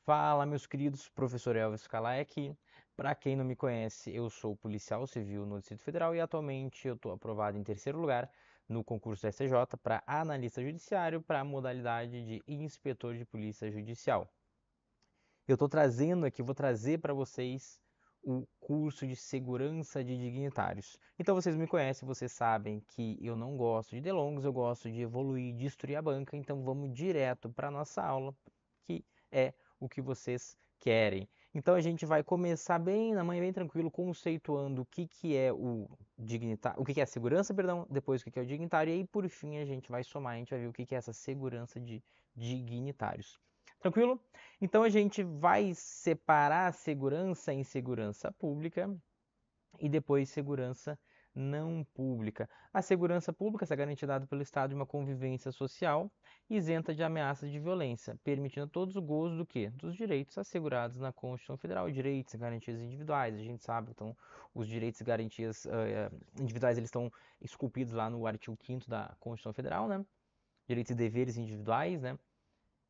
Fala, meus queridos, professor Elvis Calai aqui. Para quem não me conhece, eu sou policial civil no Distrito Federal e atualmente eu estou aprovado em terceiro lugar no concurso da STJ para analista judiciário para a modalidade de inspetor de polícia judicial. Eu estou trazendo aqui, vou trazer para vocês o curso de segurança de dignitários. Então vocês me conhecem, vocês sabem que eu não gosto de delongas, eu gosto de evoluir, de instruir a banca, então vamos direto para a nossa aula, que é o que vocês querem. Então a gente vai começar bem na manhã, bem tranquilo, conceituando o que é o dignitário, o que é a segurança, perdão, depois o que é o dignitário, e aí por fim a gente vai somar, a gente vai ver o que é essa segurança de dignitários. Tranquilo? Então a gente vai separar a segurança em segurança pública e depois segurança não pública. A segurança pública é garantia dada pelo Estado de uma convivência social isenta de ameaças de violência, permitindo a todos o gozo do quê? Dos direitos assegurados na Constituição Federal, direitos e garantias individuais. A gente sabe, então, os direitos e garantias individuais eles estão esculpidos lá no artigo 5º da Constituição Federal, né? Direitos e deveres individuais, né?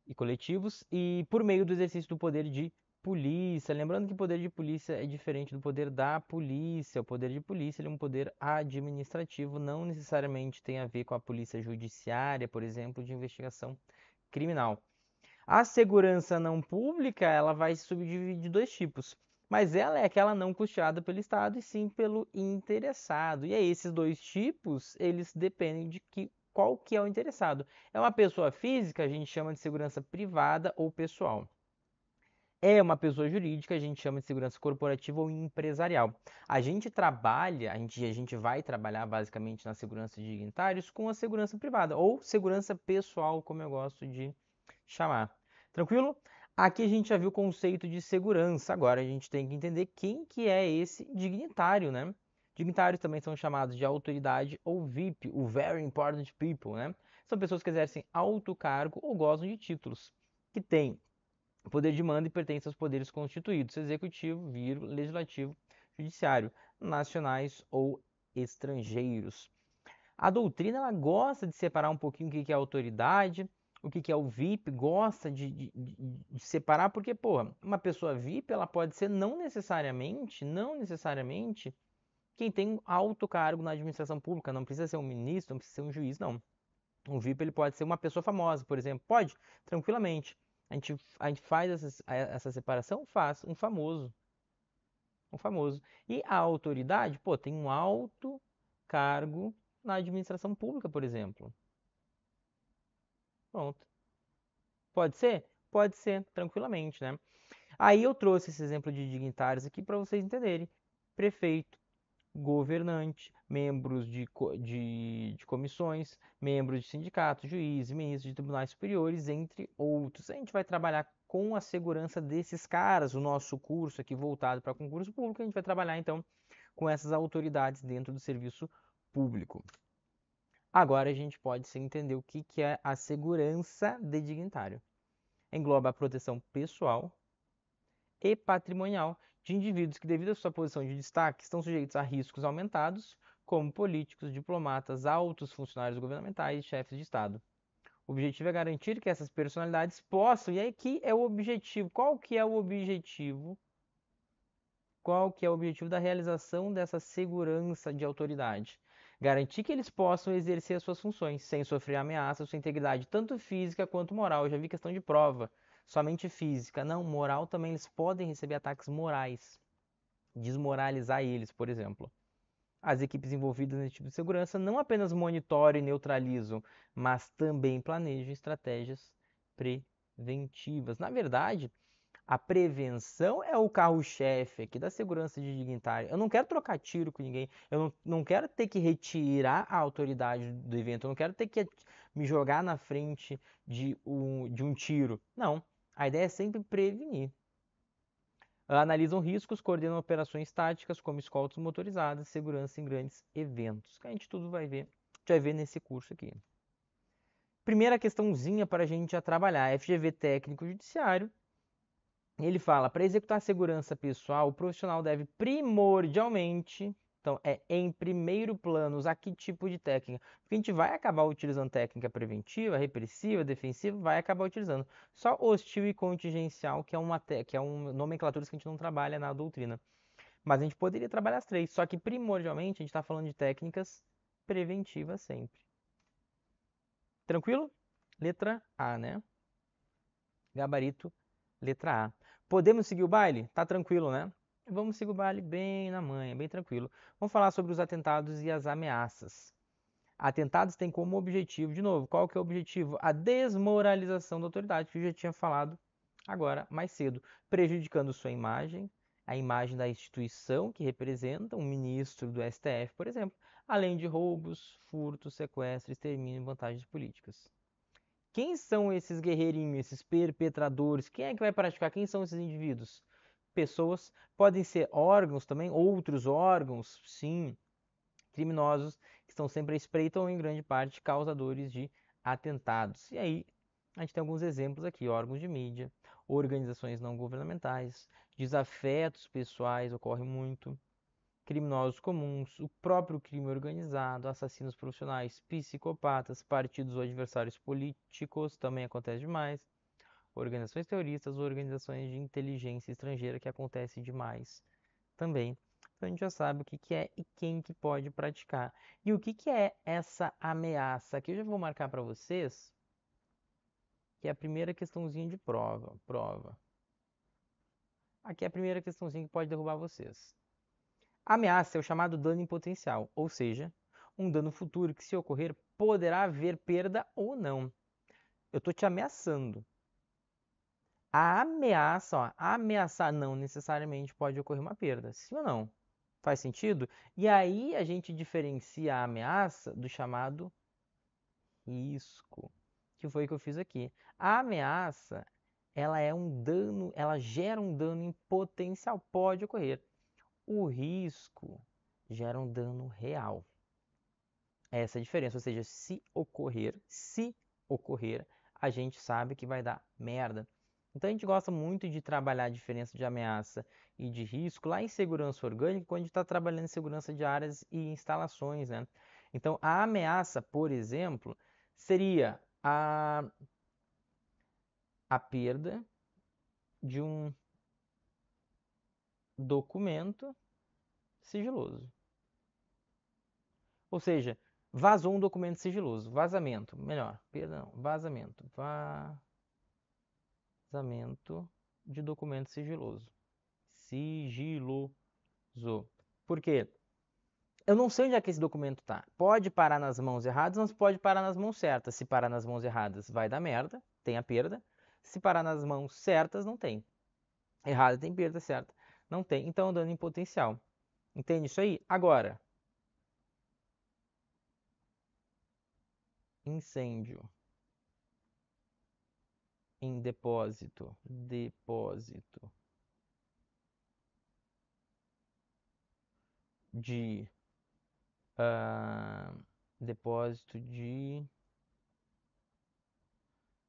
E coletivos, e por meio do exercício do poder de polícia. Lembrando que o poder de polícia é diferente do poder da polícia. O poder de polícia é um poder administrativo, não necessariamente tem a ver com a polícia judiciária, por exemplo, de investigação criminal. A segurança não pública, ela vai se subdividir de dois tipos, mas ela é aquela não custeada pelo Estado e sim pelo interessado. E aí, esses dois tipos, eles dependem de qual que é o interessado. É uma pessoa física, a gente chama de segurança privada ou pessoal. É uma pessoa jurídica, a gente chama de segurança corporativa ou empresarial. A gente trabalha, a gente vai trabalhar basicamente na segurança de dignitários com a segurança privada ou segurança pessoal, como eu gosto de chamar. Tranquilo? Aqui a gente já viu o conceito de segurança. Agora a gente tem que entender quem que é esse dignitário, né? Dignitários também são chamados de autoridade ou VIP, o Very Important People, né? São pessoas que exercem alto cargo ou gozam de títulos, que têm poder de mando e pertencem aos poderes constituídos, executivo, legislativo, judiciário, nacionais ou estrangeiros. A doutrina ela gosta de separar um pouquinho o que é autoridade, o que é o VIP, gosta de separar, porque, pô, uma pessoa VIP ela pode ser não necessariamente quem tem alto cargo na administração pública, não precisa ser um ministro, não precisa ser um juiz, não. Um VIP ele pode ser uma pessoa famosa, por exemplo, pode, tranquilamente. A gente faz essa separação, faz um famoso, um famoso. E a autoridade, pô, tem um alto cargo na administração pública, por exemplo. Pronto. Pode ser? Pode ser, tranquilamente, né? Aí eu trouxe esse exemplo de dignitários aqui para vocês entenderem. Prefeito, governante, membros de comissões, membros de sindicatos, juízes, ministros de tribunais superiores, entre outros. A gente vai trabalhar com a segurança desses caras. O nosso curso aqui voltado para concurso público, a gente vai trabalhar então com essas autoridades dentro do serviço público. Agora a gente pode sim entender o que é a segurança de dignitário. Engloba a proteção pessoal e patrimonial de indivíduos que, devido à sua posição de destaque, estão sujeitos a riscos aumentados, como políticos, diplomatas, altos funcionários governamentais e chefes de Estado. O objetivo é garantir que essas personalidades possam, e aqui é o objetivo. Qual que é o objetivo? Qual que é o objetivo da realização dessa segurança de autoridade? Garantir que eles possam exercer as suas funções sem sofrer ameaça à sua integridade, tanto física quanto moral. Eu já vi questão de prova, somente física. Não, moral também eles podem receber ataques morais, desmoralizar eles, por exemplo. As equipes envolvidas nesse tipo de segurança não apenas monitoram e neutralizam, mas também planejam estratégias preventivas. Na verdade, a prevenção é o carro-chefe aqui da segurança de dignitário. Eu não quero trocar tiro com ninguém. Eu não quero ter que retirar a autoridade do evento. Eu não quero ter que me jogar na frente de um tiro. Não. A ideia é sempre prevenir. Analisam riscos, coordenam operações táticas como escoltas motorizadas, segurança em grandes eventos. Que a gente tudo vai ver nesse curso aqui. Primeira questãozinha para a gente já trabalhar. FGV técnico judiciário. Ele fala, para executar a segurança pessoal, o profissional deve primordialmente Então, é em primeiro plano usar que tipo de técnica? Porque a gente vai acabar utilizando técnica preventiva, repressiva, defensiva, vai acabar utilizando. Só hostil e contingencial, que é um nomenclaturas que a gente não trabalha na doutrina. Mas a gente poderia trabalhar as três, só que primordialmente a gente está falando de técnicas preventivas sempre. Tranquilo? Letra A, né? Gabarito, letra A. Podemos seguir o baile? Tá tranquilo, né? Vamos seguir o baile bem na manha, bem tranquilo. Vamos falar sobre os atentados e as ameaças. Atentados têm como objetivo, de novo, qual que é o objetivo? A desmoralização da autoridade, que eu já tinha falado agora mais cedo, prejudicando sua imagem, a imagem da instituição que representa um ministro do STF, por exemplo, além de roubos, furtos, sequestros, extermínio e vantagens políticas. Quem são esses guerreirinhos, esses perpetradores? Quem é que vai praticar? Quem são esses indivíduos? Pessoas, podem ser órgãos também, outros órgãos, sim, criminosos, que estão sempre à espreita ou em grande parte causadores de atentados. E aí, a gente tem alguns exemplos aqui: órgãos de mídia, organizações não governamentais, desafetos pessoais, ocorre muito, criminosos comuns, o próprio crime organizado, assassinos profissionais, psicopatas, partidos ou adversários políticos, também acontece demais, organizações terroristas, organizações de inteligência estrangeira, que acontece demais também. Então a gente já sabe o que que é e quem que pode praticar. E o que que é essa ameaça? Aqui eu já vou marcar para vocês, que é a primeira questãozinha de prova. Aqui é a primeira questãozinha que pode derrubar vocês. Ameaça é o chamado dano em potencial, ou seja, um dano futuro que, se ocorrer, poderá haver perda ou não. Eu estou te ameaçando. A ameaça, ó, ameaçar não necessariamente pode ocorrer uma perda, sim ou não? Faz sentido? E aí a gente diferencia a ameaça do chamado risco, que foi o que eu fiz aqui. A ameaça, ela é um dano, ela gera um dano em potencial, pode ocorrer. O risco gera um dano real. Essa é a diferença, ou seja, se ocorrer, a gente sabe que vai dar merda. Então a gente gosta muito de trabalhar a diferença de ameaça e de risco lá em segurança orgânica, quando a gente está trabalhando em segurança de áreas e instalações, né? Então a ameaça, por exemplo, seria a perda de um documento sigiloso. Ou seja, vazou um documento sigiloso. Vazamento, melhor, perdão, vazamento. Vazamento de documento sigiloso. Sigiloso. Por quê? Eu não sei onde é que esse documento está. Pode parar nas mãos erradas, mas pode parar nas mãos certas. Se parar nas mãos erradas, vai dar merda, tem a perda. Se parar nas mãos certas, não tem. Errada tem perda, certa não tem. Então, dano em potencial. Entende isso aí? Agora, incêndio em depósito. Depósito de ah, depósito de,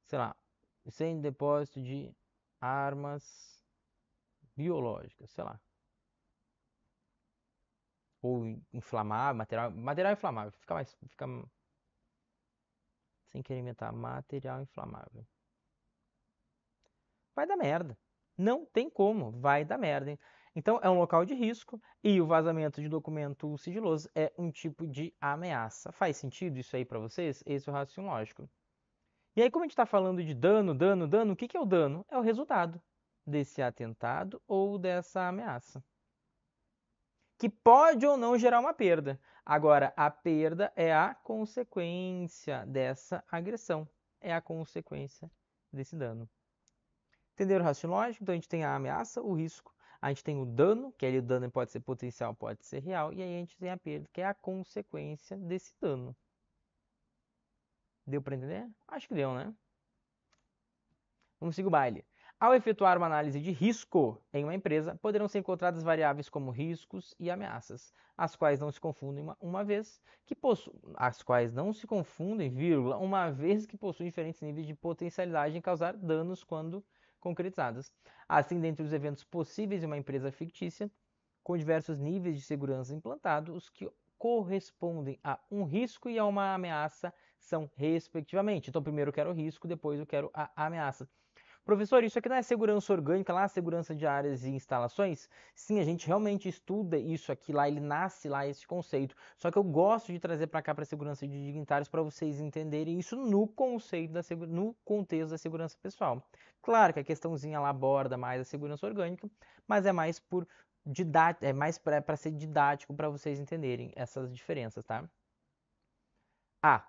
sei lá, sem depósito de armas biológicas, sei lá, ou inflamável, material inflamável, fica sem querer inventar material inflamável. Vai dar merda. Não tem como, vai dar merda, hein? Então é um local de risco e o vazamento de documento sigiloso é um tipo de ameaça. Faz sentido isso aí para vocês? Esse é o raciocínio lógico. E aí, como a gente está falando de dano, o que que é o dano? É o resultado desse atentado ou dessa ameaça, que pode ou não gerar uma perda. Agora, a perda é a consequência dessa agressão, é a consequência desse dano. Entenderam o raciocínio lógico? Então a gente tem a ameaça, o risco, a gente tem o dano, que aí o dano pode ser potencial, pode ser real, e aí a gente tem a perda, que é a consequência desse dano. Deu para entender? Acho que deu, né? Vamos seguir o baile. Ao efetuar uma análise de risco em uma empresa, poderão ser encontradas variáveis como riscos e ameaças, as quais não se confundem uma vez que possuem diferentes níveis de potencialidade em causar danos quando concretizadas. Assim, dentre os eventos possíveis em uma empresa fictícia, com diversos níveis de segurança implantados, os que correspondem a um risco e a uma ameaça são respectivamente. Então, primeiro eu quero o risco, depois eu quero a ameaça. Professor, isso aqui não é segurança orgânica lá, segurança de áreas e instalações? Sim, a gente realmente estuda isso aqui lá, ele nasce lá, esse conceito. Só que eu gosto de trazer para cá para a segurança de dignitários para vocês entenderem isso no conceito no contexto da segurança pessoal. Claro que a questãozinha lá aborda mais a segurança orgânica, mas é mais por é mais para ser didático para vocês entenderem essas diferenças, tá? Ah,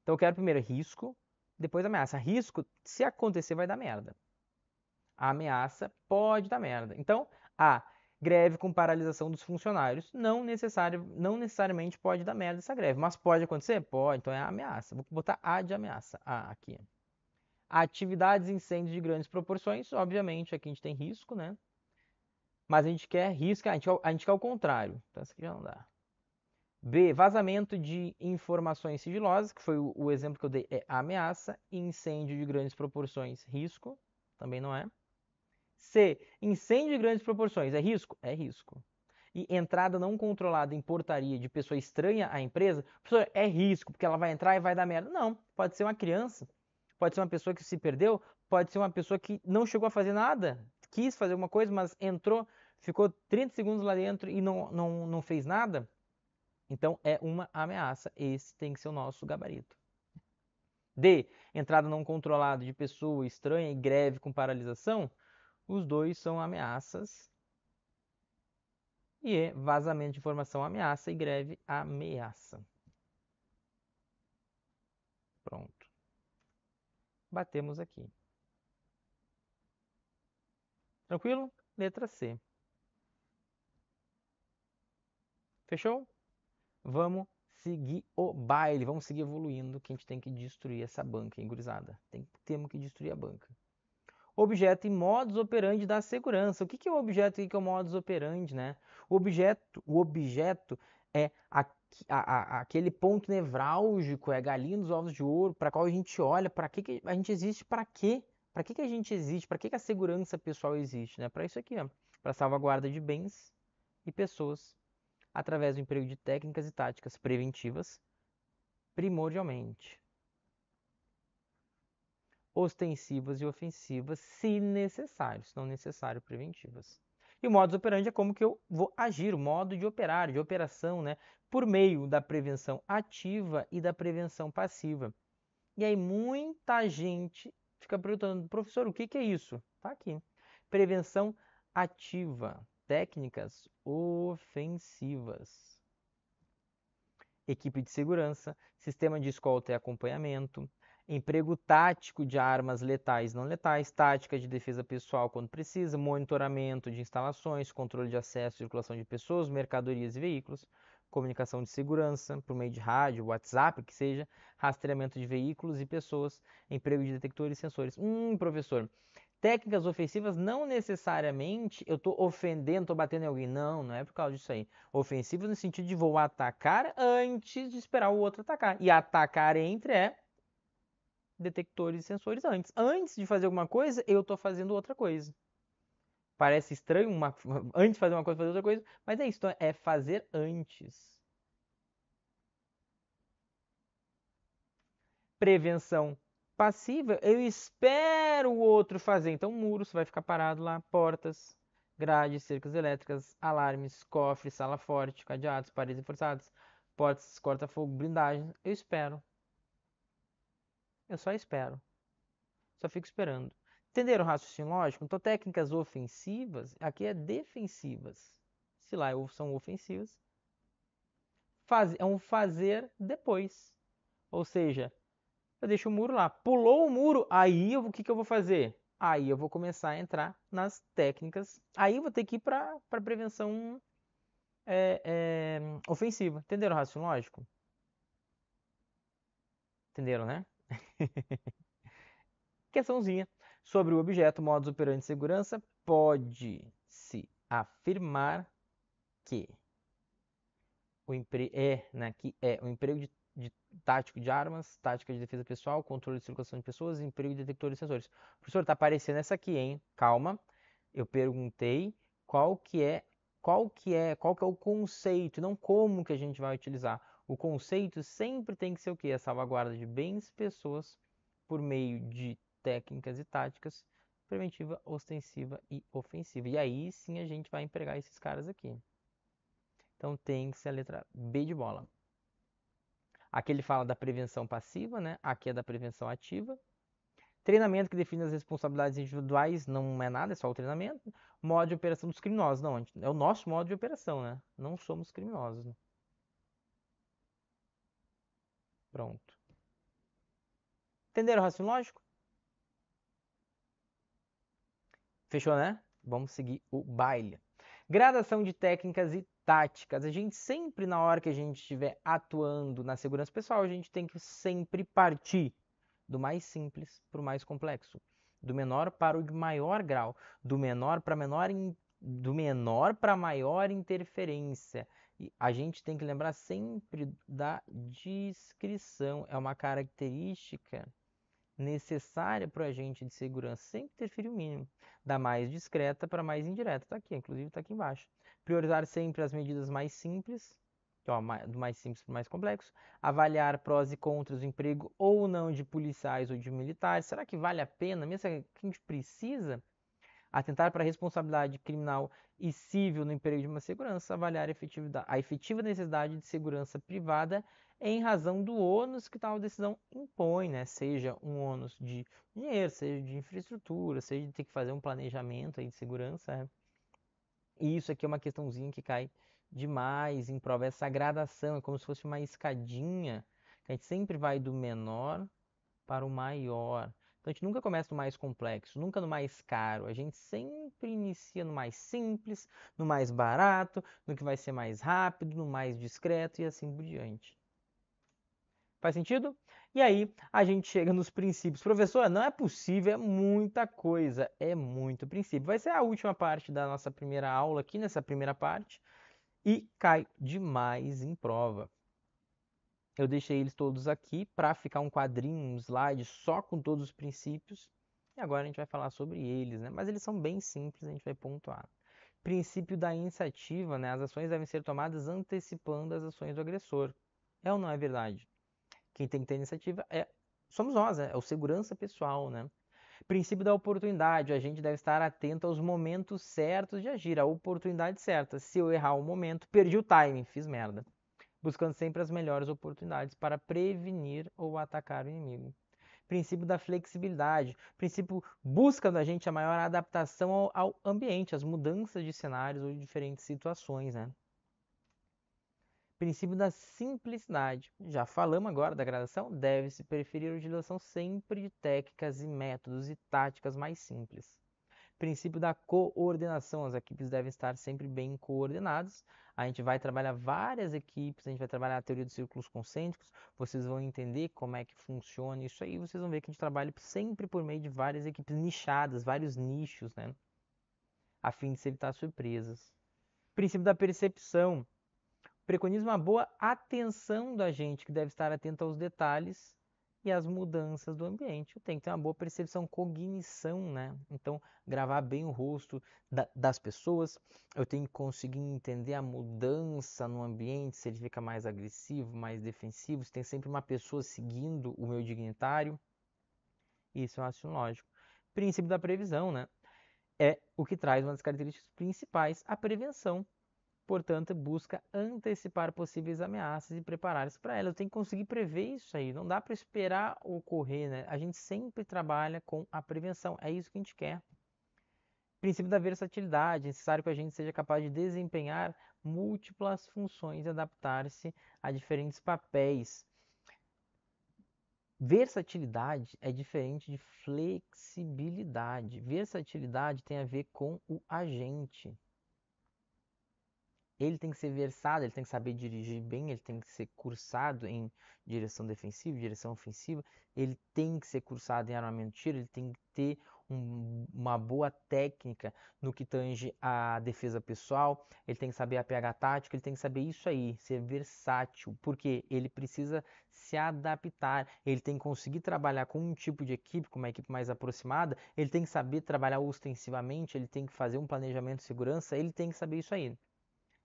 então eu quero primeiro risco, depois ameaça. Risco, se acontecer, vai dar merda. A ameaça pode dar merda. Então, A, greve com paralisação dos funcionários. Não necessariamente pode dar merda essa greve, mas pode acontecer? Pode, então é a ameaça. Vou botar A de ameaça. A aqui. Atividades e incêndios de grandes proporções, obviamente, aqui a gente tem risco, né? Mas a gente quer risco, a gente quer o contrário. Então, isso aqui já não dá. B, vazamento de informações sigilosas, que foi o exemplo que eu dei, é ameaça. Incêndio de grandes proporções, risco, também não é. C, incêndio de grandes proporções, é risco? É risco. E entrada não controlada em portaria de pessoa estranha à empresa, professor, é risco, porque ela vai entrar e vai dar merda. Não, pode ser uma criança, pode ser uma pessoa que se perdeu, pode ser uma pessoa que não chegou a fazer nada, quis fazer alguma coisa, mas entrou, ficou 30 segundos lá dentro e não fez nada. Então é uma ameaça. Esse tem que ser o nosso gabarito. D, entrada não controlada de pessoa estranha e greve com paralisação. Os dois são ameaças. E é vazamento de informação ameaça e greve ameaça. Pronto. Batemos aqui. Tranquilo? Letra C. Fechou? Vamos seguir o baile. Vamos seguir evoluindo, que a gente tem que destruir essa banca, hein, gurizada? Temos que destruir a banca. Objeto e modus operandi da segurança. O que é o objeto e o que é o modus operandi, né? O objeto é aquele ponto nevrálgico, é a galinha dos ovos de ouro, para qual a gente olha, para que a gente existe, para quê? Para que a gente existe? Para que a segurança pessoal existe, né? Para isso aqui, ó, para salvaguarda de bens e pessoas, através do emprego de técnicas e táticas preventivas, primordialmente ostensivas e ofensivas, se necessário, se não necessário, preventivas. E o modus operandi é como que eu vou agir, o modo de operar, de operação, né, por meio da prevenção ativa e da prevenção passiva. E aí muita gente fica perguntando, professor, o que é isso? Tá aqui. Prevenção ativa, técnicas ofensivas. Equipe de segurança, sistema de escolta e acompanhamento, emprego tático de armas letais e não letais, tática de defesa pessoal quando precisa, monitoramento de instalações, controle de acesso e circulação de pessoas, mercadorias e veículos, comunicação de segurança por meio de rádio, WhatsApp, que seja, rastreamento de veículos e pessoas, emprego de detectores e sensores. Professor, técnicas ofensivas não necessariamente eu estou ofendendo, estou batendo em alguém. Não, não é por causa disso aí. Ofensivas no sentido de vou atacar antes de esperar o outro atacar. E atacar entre é detectores e sensores antes. Antes de fazer alguma coisa, eu estou fazendo outra coisa. Parece estranho, antes de fazer uma coisa, fazer outra coisa, mas é isso, então é fazer antes. Prevenção passiva, eu espero o outro fazer. Então, muros, vai ficar parado lá, portas, grades, cercas elétricas, alarmes, cofres, sala forte, cadeados, paredes reforçadas, portas, corta-fogo, blindagem. Eu espero. Eu só espero. Só fico esperando. Entenderam o raciocínio lógico? Então, técnicas ofensivas, aqui é defensivas. Se lá são ofensivas, é um fazer depois. Ou seja, eu deixo o muro lá. Pulou o muro, aí o que eu vou fazer? Aí eu vou começar a entrar nas técnicas. Aí eu vou ter que ir para prevenção ofensiva. Entenderam o raciocínio lógico? Entenderam, né? Questãozinha sobre o objeto modus operandi de segurança. Pode-se afirmar que o emprego de tático de armas, tática de defesa pessoal, controle de circulação de pessoas, emprego de detectores e sensores. Professor, tá aparecendo essa aqui, hein? Calma. Eu perguntei qual que é qual que é o conceito, não como que a gente vai utilizar. O conceito sempre tem que ser o quê? A salvaguarda de bens e pessoas por meio de técnicas e táticas preventiva, ostensiva e ofensiva. E aí sim a gente vai empregar esses caras aqui. Então tem que ser a letra B de bola. Aqui ele fala da prevenção passiva, né? Aqui é da prevenção ativa. Treinamento que define as responsabilidades individuais não é nada, é só o treinamento. Modo de operação dos criminosos, não, é o nosso modo de operação, né? Não somos criminosos. Né? Pronto. Entenderam o raciocínio lógico? Fechou, né? Vamos seguir o baile. Gradação de técnicas e táticas. A gente sempre, na hora que a gente estiver atuando na segurança pessoal, a gente tem que sempre partir do mais simples para o mais complexo, do menor para o de maior grau, do menor para maior interferência. E a gente tem que lembrar sempre da discrição, é uma característica necessária para o agente de segurança, sempre interferir o mínimo, da mais discreta para mais indireta. Está aqui, inclusive está aqui embaixo. Priorizar sempre as medidas mais simples, do mais simples para o mais complexo, avaliar prós e contras do emprego ou não de policiais ou de militares. Será que vale a pena, mesmo que a gente precisa, atentar para a responsabilidade criminal e civil no emprego de uma segurança, avaliar a efetiva necessidade de segurança privada em razão do ônus que tal decisão impõe, né? Seja um ônus de dinheiro, seja de infraestrutura, seja de ter que fazer um planejamento aí de segurança. Né? E isso aqui é uma questãozinha que cai demais em prova. Essa gradação é como se fosse uma escadinha, que a gente sempre vai do menor para o maior. Então a gente nunca começa no mais complexo, nunca no mais caro. A gente sempre inicia no mais simples, no mais barato, no que vai ser mais rápido, no mais discreto e assim por diante. Faz sentido? E aí a gente chega nos princípios. Professor, não é possível, é muita coisa, é muito princípio. Vai ser a última parte da nossa primeira aula aqui, nessa primeira parte, e cai demais em prova. Eu deixei eles todos aqui para ficar um quadrinho, um slide só com todos os princípios. E agora a gente vai falar sobre eles, né? Mas eles são bem simples, a gente vai pontuar. Princípio da iniciativa, né? As ações devem ser tomadas antecipando as ações do agressor. É ou não é verdade? Quem tem que ter iniciativa somos nós, né? É o segurança pessoal, né? Princípio da oportunidade, a gente deve estar atento aos momentos certos de agir, a oportunidade certa. Se eu errar o momento, perdi o timing, fiz merda. Buscando sempre as melhores oportunidades para prevenir ou atacar o inimigo. Princípio da flexibilidade. Princípio busca da gente a maior adaptação ao ambiente, às mudanças de cenários ou de diferentes situações, né? Princípio da simplicidade. Já falamos agora da gradação, deve-se preferir a utilização sempre de técnicas e métodos e táticas mais simples. Princípio da coordenação, as equipes devem estar sempre bem coordenadas. A gente vai trabalhar várias equipes, a gente vai trabalhar a teoria dos círculos concêntricos, vocês vão entender como é que funciona isso aí, vocês vão ver que a gente trabalha sempre por meio de várias equipes nichadas, vários nichos, né? A fim de se evitar surpresas. Princípio da percepção. Preconiza uma boa atenção da gente, que deve estar atento aos detalhes e às mudanças do ambiente. Eu tenho que ter uma boa percepção, cognição, né? Então, gravar bem o rosto das pessoas. Eu tenho que conseguir entender a mudança no ambiente, se ele fica mais agressivo, mais defensivo, se tem sempre uma pessoa seguindo o meu dignitário. Isso é um raciocínio lógico. Princípio da previsão, né? É o que traz uma das características principais, a prevenção. Portanto, busca antecipar possíveis ameaças e preparar-se para elas. Eu tenho que conseguir prever isso aí. Não dá para esperar ocorrer, né? A gente sempre trabalha com a prevenção. É isso que a gente quer. Princípio da versatilidade. É necessário que a gente seja capaz de desempenhar múltiplas funções e adaptar-se a diferentes papéis. Versatilidade é diferente de flexibilidade. Versatilidade tem a ver com o agente. Ele tem que ser versado, ele tem que saber dirigir bem, ele tem que ser cursado em direção defensiva, direção ofensiva, ele tem que ser cursado em armamento de tiro, ele tem que ter uma boa técnica no que tange a defesa pessoal, ele tem que saber a pH tática, ele tem que saber isso aí, ser versátil, porque ele precisa se adaptar, ele tem que conseguir trabalhar com um tipo de equipe, com uma equipe mais aproximada, ele tem que saber trabalhar ostensivamente, ele tem que fazer um planejamento de segurança, ele tem que saber isso aí.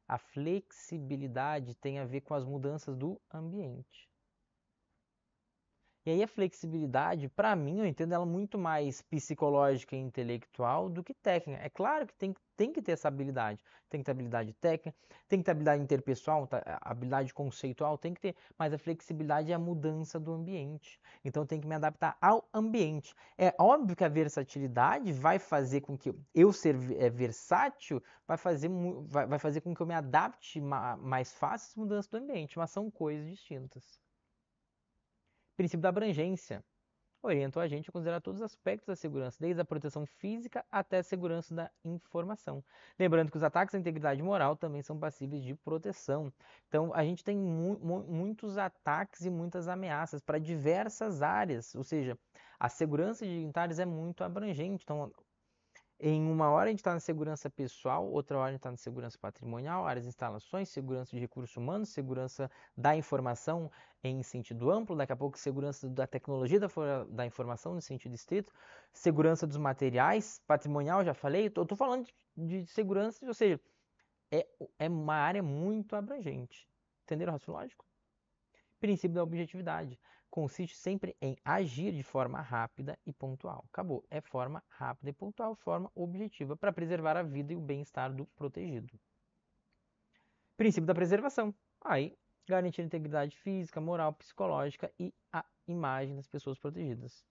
A flexibilidade tem a ver com as mudanças do ambiente. E aí a flexibilidade, para mim, eu entendo ela muito mais psicológica e intelectual do que técnica. É claro que tem que ter essa habilidade. Tem que ter habilidade técnica, tem que ter habilidade interpessoal, habilidade conceitual, tem que ter. Mas a flexibilidade é a mudança do ambiente. Então eu tenho que me adaptar ao ambiente. É óbvio que a versatilidade vai fazer com que eu ser versátil, vai fazer com que eu me adapte mais fácil às mudanças do ambiente, mas são coisas distintas. Princípio da abrangência orienta a gente a considerar todos os aspectos da segurança, desde a proteção física até a segurança da informação. Lembrando que os ataques à integridade moral também são passíveis de proteção. Então, a gente tem muitos ataques e muitas ameaças para diversas áreas, ou seja, a segurança de dignitários é muito abrangente. Então, em uma hora a gente está na segurança pessoal, outra hora a gente está na segurança patrimonial, áreas de instalações, segurança de recursos humanos, segurança da informação em sentido amplo, daqui a pouco segurança da tecnologia da informação no sentido estrito, segurança dos materiais, patrimonial, já falei, eu estou falando de segurança, ou seja, é uma área muito abrangente. Entenderam o raciocínio lógico? Princípio da objetividade. Consiste sempre em agir de forma rápida e pontual. Acabou. É forma rápida e pontual, forma objetiva, para preservar a vida e o bem-estar do protegido. Princípio da preservação. Aí, garantir a integridade física, moral, psicológica e a imagem das pessoas protegidas.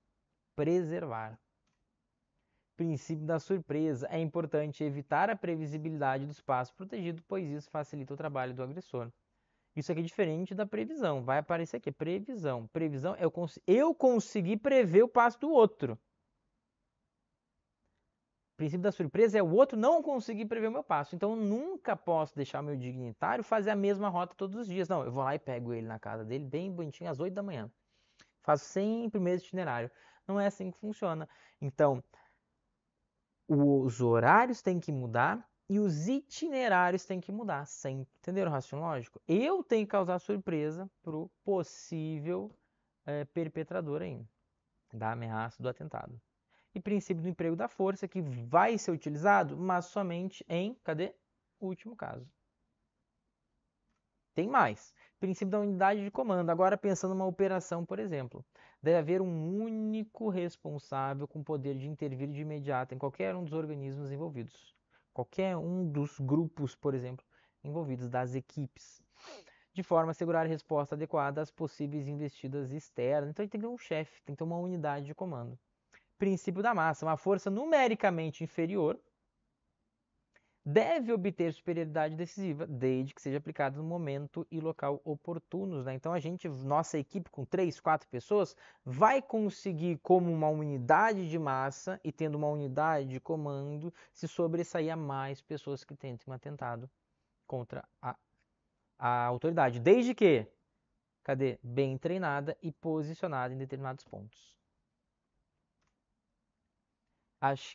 Preservar. Princípio da surpresa. É importante evitar a previsibilidade do espaço protegido, pois isso facilita o trabalho do agressor. Isso aqui é diferente da previsão. Vai aparecer aqui, previsão. Previsão é eu conseguir prever o passo do outro. O princípio da surpresa é o outro não conseguir prever o meu passo. Então eu nunca posso deixar o meu dignitário fazer a mesma rota todos os dias. Não, eu vou lá e pego ele na casa dele, bem bonitinho, às 8 da manhã. Faço sempre o mesmo itinerário. Não é assim que funciona. Então, os horários têm que mudar e os itinerários têm que mudar sempre. Entenderam o raciocínio lógico? Eu tenho que causar surpresa pro possível perpetrador ainda da ameaça do atentado. E princípio do emprego da força, que vai ser utilizado, mas somente em, cadê? Último caso. Tem mais. Princípio da unidade de comando. Agora pensando numa operação, por exemplo. Deve haver um único responsável com poder de intervir de imediato em qualquer um dos organismos envolvidos. Qualquer um dos grupos, por exemplo, envolvidos, das equipes. De forma a assegurar a resposta adequada às possíveis investidas externas. Então, tem que ter um chefe, tem que ter uma unidade de comando. Princípio da massa. Uma força numericamente inferior deve obter superioridade decisiva, desde que seja aplicado no momento e local oportunos, né? Então nossa equipe com 3, 4 pessoas, vai conseguir, como uma unidade de massa e tendo uma unidade de comando, se sobressair a mais pessoas que tentem um atentado contra a autoridade. Desde que, cadê? Bem treinada e posicionada em determinados pontos.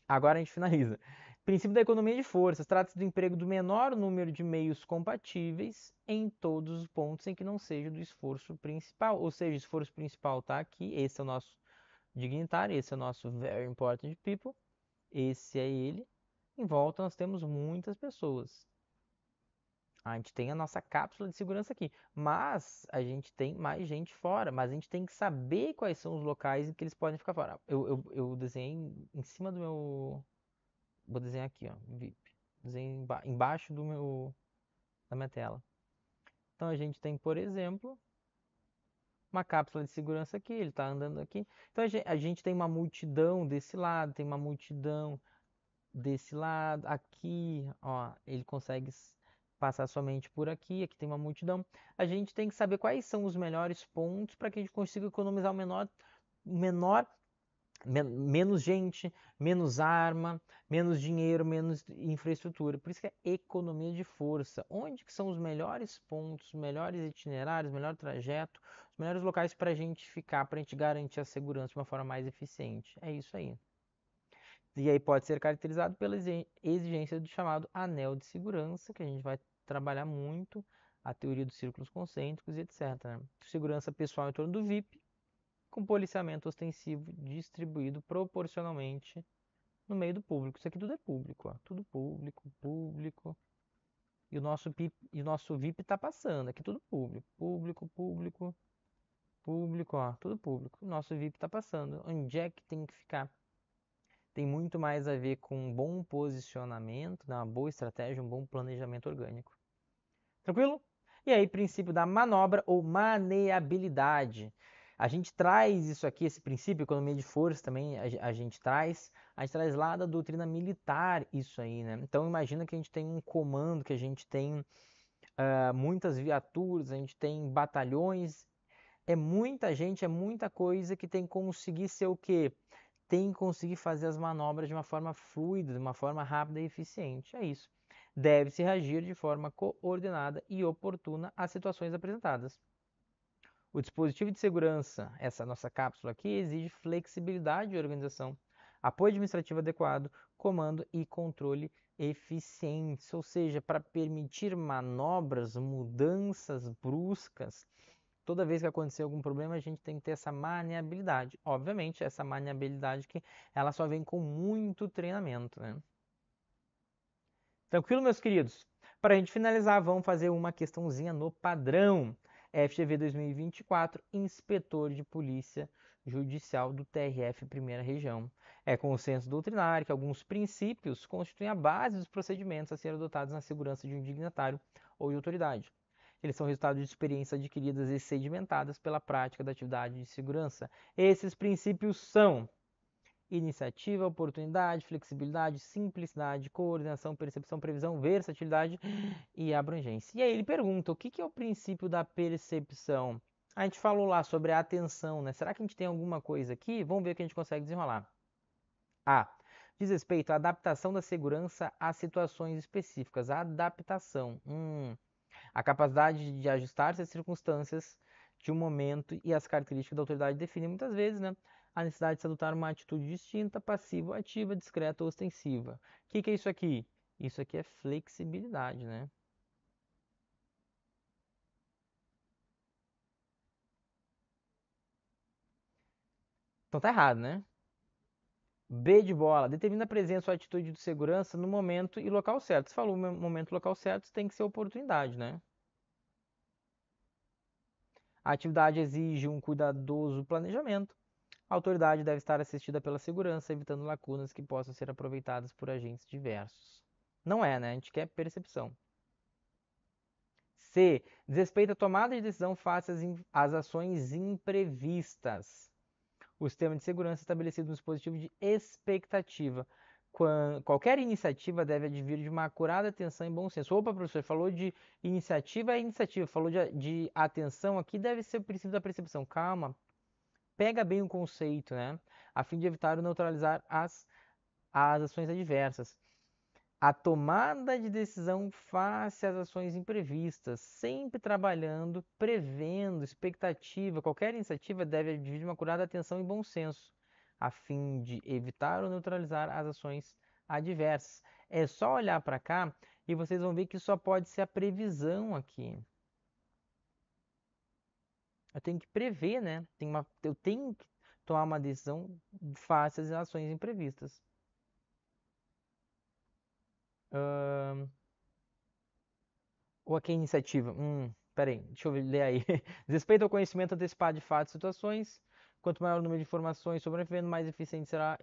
Agora a gente finaliza. Princípio da economia de forças. Trata-se do emprego do menor número de meios compatíveis em todos os pontos em que não seja do esforço principal. Ou seja, o esforço principal está aqui. Esse é o nosso dignitário, esse é o nosso very important people. Esse é ele. Em volta nós temos muitas pessoas. A gente tem a nossa cápsula de segurança aqui, mas a gente tem mais gente fora, mas a gente tem que saber quais são os locais em que eles podem ficar fora. Eu desenhei em cima do meu. Vou desenhar aqui, ó, VIP. Desenho embaixo da minha tela. Então a gente tem, por exemplo, uma cápsula de segurança aqui, ele está andando aqui. Então a gente tem uma multidão desse lado, tem uma multidão desse lado, aqui, ó, ele consegue passar somente por aqui, aqui tem uma multidão. A gente tem que saber quais são os melhores pontos para que a gente consiga economizar menos gente, menos arma, menos dinheiro, menos infraestrutura. Por isso que é economia de força. Onde que são os melhores pontos, os melhores itinerários, o melhor trajeto, os melhores locais para a gente ficar, para a gente garantir a segurança de uma forma mais eficiente. É isso aí. E aí pode ser caracterizado pela exigência do chamado anel de segurança, que a gente vai trabalhar muito, a teoria dos círculos concêntricos e etc. Segurança pessoal em torno do VIP, com policiamento ostensivo distribuído proporcionalmente no meio do público. Isso aqui tudo é público, ó. Tudo público, público. E o nosso VIP está passando. Aqui tudo público. Público, público, público, ó. Tudo público. O nosso VIP está passando. Onde é que tem que ficar? Tem muito mais a ver com um bom posicionamento, né, uma boa estratégia, um bom planejamento orgânico. Tranquilo? E aí, princípio da manobra ou maneabilidade. A gente traz isso aqui, esse princípio, economia de força também, a gente traz lá da doutrina militar isso aí, né? Então imagina que a gente tem um comando, que a gente tem muitas viaturas, a gente tem batalhões, é muita gente, é muita coisa que tem que conseguir ser o quê? Tem que conseguir fazer as manobras de uma forma fluida, de uma forma rápida e eficiente. É isso. Deve-se reagir de forma coordenada e oportuna às situações apresentadas. O dispositivo de segurança, essa nossa cápsula aqui, exige flexibilidade de organização, apoio administrativo adequado, comando e controle eficientes, ou seja, para permitir manobras, mudanças bruscas. Toda vez que acontecer algum problema, a gente tem que ter essa maniabilidade. Obviamente, essa maniabilidade que ela só vem com muito treinamento, né? Tranquilo, meus queridos? Para a gente finalizar, vamos fazer uma questãozinha no padrão. FGV 2024, Inspetor de Polícia Judicial do TRF Primeira Região. É consenso doutrinário que alguns princípios constituem a base dos procedimentos a serem adotados na segurança de um dignatário ou de autoridade. Eles são resultado de experiências adquiridas e sedimentadas pela prática da atividade de segurança. Esses princípios são iniciativa, oportunidade, flexibilidade, simplicidade, coordenação, percepção, previsão, versatilidade e abrangência. E aí ele pergunta, o que é o princípio da percepção? A gente falou lá sobre a atenção, né? Será que a gente tem alguma coisa aqui? Vamos ver o que a gente consegue desenrolar. A. Diz respeito à adaptação da segurança a situações específicas. A adaptação. A capacidade de ajustar-se às circunstâncias de um momento e as características da autoridade definem muitas vezes, né, a necessidade de se adotar uma atitude distinta, passiva, ativa, discreta ou ostensiva. O que é isso aqui? Isso aqui é flexibilidade, né? Então tá errado, né? B de bola. Determina a presença ou atitude de segurança no momento e local certo. Se falou momento e local certo, tem que ser oportunidade, né? A atividade exige um cuidadoso planejamento. A autoridade deve estar assistida pela segurança, evitando lacunas que possam ser aproveitadas por agentes diversos. Não é, né? A gente quer percepção. C. Desrespeito à tomada de decisão face às ações imprevistas. O sistema de segurança estabelecido no dispositivo de expectativa. Qualquer iniciativa deve advir de uma acurada atenção e bom senso. Opa, professor, falou de iniciativa, é iniciativa. Falou de atenção, aqui deve ser o princípio da percepção. Calma, pega bem o conceito, né? A fim de evitar ou neutralizar as ações adversas. A tomada de decisão face às ações imprevistas, sempre trabalhando, prevendo, expectativa. Qualquer iniciativa deve advir de uma acurada atenção e bom senso, a fim de evitar ou neutralizar as ações adversas. É só olhar para cá e vocês vão ver que só pode ser a previsão aqui. Eu tenho que prever, né? Eu tenho que tomar uma decisão face às ações imprevistas. Ou aqui a iniciativa? Peraí, deixa eu ler aí. Respeito ao conhecimento antecipado de fatos e situações. Quanto maior o número de informações sobre o evento, mais eficiente será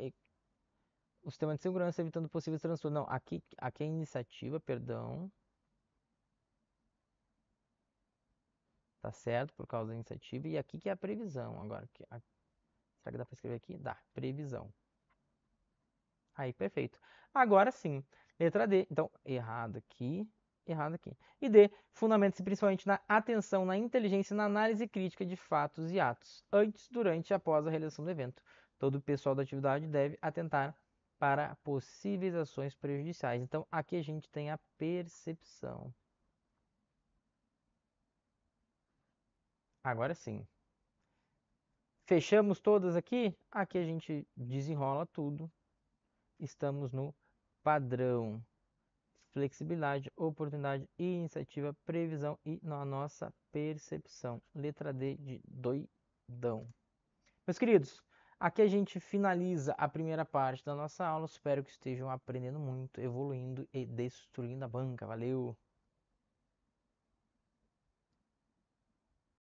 o sistema de segurança, evitando possíveis transtornos. Não, aqui é a iniciativa, perdão. Tá certo, por causa da iniciativa. E aqui que é a previsão. Agora, será que dá para escrever aqui? Dá, previsão. Aí, perfeito. Agora sim, letra D. Então, errado aqui, errado aqui. E D, fundamenta-se principalmente na atenção, na inteligência e na análise crítica de fatos e atos, antes, durante e após a realização do evento. Todo o pessoal da atividade deve atentar para possíveis ações prejudiciais. Então, aqui a gente tem a percepção. Agora sim. Fechamos todas aqui? Aqui a gente desenrola tudo. Estamos no padrão. Flexibilidade, oportunidade, iniciativa, previsão e na nossa percepção. Letra D de doidão. Meus queridos, aqui a gente finaliza a primeira parte da nossa aula. Espero que estejam aprendendo muito, evoluindo e destruindo a banca. Valeu!